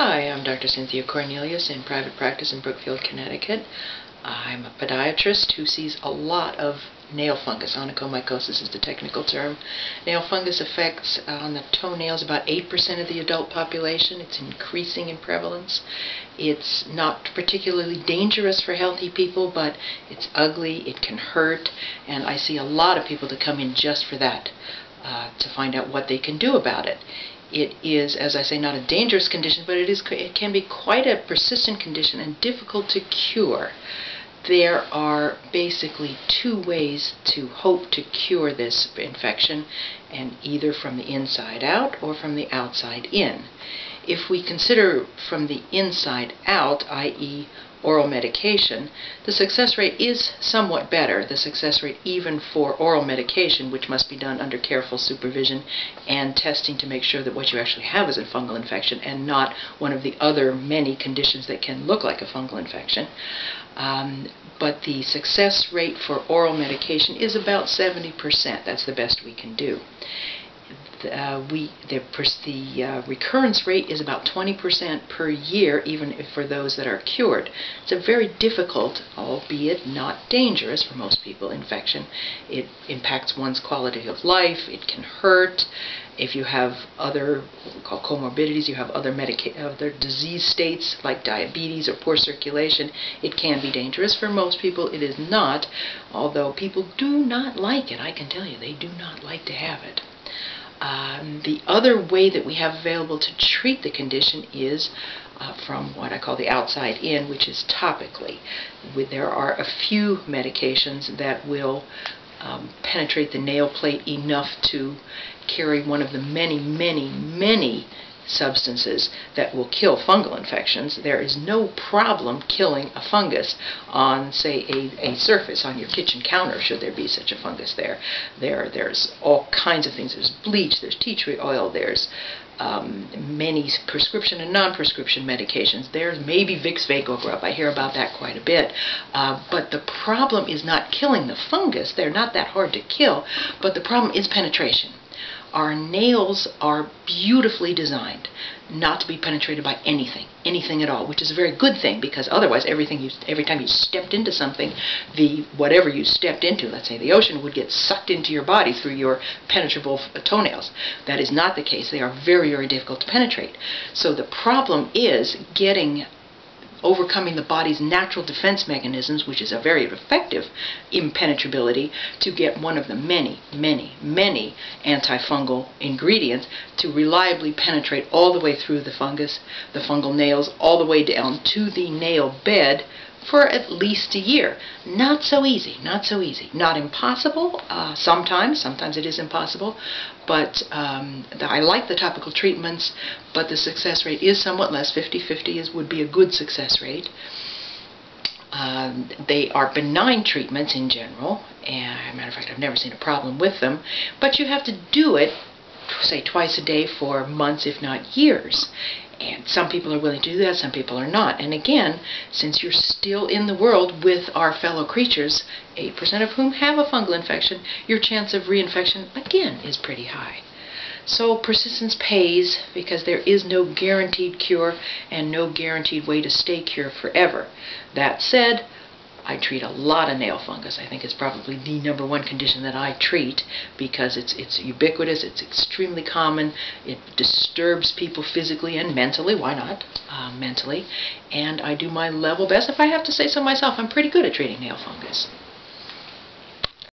Hi, I'm Dr. Cynthia Cornelius in private practice in Brookfield, Connecticut. I'm a podiatrist who sees a lot of nail fungus. Onychomycosis is the technical term. Nail fungus affects on the toenails about 8% of the adult population. It's increasing in prevalence. It's not particularly dangerous for healthy people, but it's ugly, it can hurt, and I see a lot of people that come in just for that, to find out what they can do about it. It is, as I say, not a dangerous condition, but it can be quite a persistent condition and difficult to cure. There are basically two ways to hope to cure this infection, and either from the inside out or from the outside in. If we consider from the inside out, i.e. oral medication, the success rate is somewhat better. The success rate even for oral medication, which must be done under careful supervision and testing to make sure that what you actually have is a fungal infection and not one of the other many conditions that can look like a fungal infection. But the success rate for oral medication is about 70%. That's the best we can do. The recurrence rate is about 20% per year, even for those that are cured. It's a very difficult, albeit not dangerous for most people, infection. It impacts one's quality of life. It can hurt. If you have other, what we call comorbidities, you have other disease states like diabetes or poor circulation, it can be dangerous. For most people, it is not, although people do not like it. I can tell you, they do not like to have it. The other way that we have available to treat the condition is from what I call the outside in, which is topically. There are a few medications that will penetrate the nail plate enough to carry one of the many substances that will kill fungal infections. There is no problem killing a fungus on, say, a surface on your kitchen counter, should there be such a fungus there. There's all kinds of things. There's bleach, there's tea tree oil, there's many prescription and non-prescription medications. There's maybe Vicks VapoRub. I hear about that quite a bit. But the problem is not killing the fungus. They're not that hard to kill, but the problem is penetration. Our nails are beautifully designed not to be penetrated by anything at all, which is a very good thing, because otherwise every time you stepped into something, whatever you stepped into, let's say the ocean, would get sucked into your body through your penetrable toenails. That is not the case. They are very difficult to penetrate. So the problem is overcoming the body's natural defense mechanisms, which is a very effective impenetrability, to get one of the many antifungal ingredients to reliably penetrate all the way through the fungus, the fungal nails, all the way down to the nail bed for at least a year. Not so easy, Not impossible, sometimes it is impossible, but I like the topical treatments, but the success rate is somewhat less. 50-50 would be a good success rate. They are benign treatments in general, and as a matter of fact, I've never seen a problem with them, but you have to do it, say, twice a day for months, if not years. And some people are willing to do that, some people are not. And again, since you're still in the world with our fellow creatures, 8% of whom have a fungal infection, your chance of reinfection, again, is pretty high. So persistence pays, because there is no guaranteed cure and no guaranteed way to stay cured forever. That said, I treat a lot of nail fungus. I think it's probably the #1 condition that I treat, because it's ubiquitous, it's extremely common, it disturbs people physically and mentally. Why not? Mentally. And I do my level best. If I have to say so myself, I'm pretty good at treating nail fungus.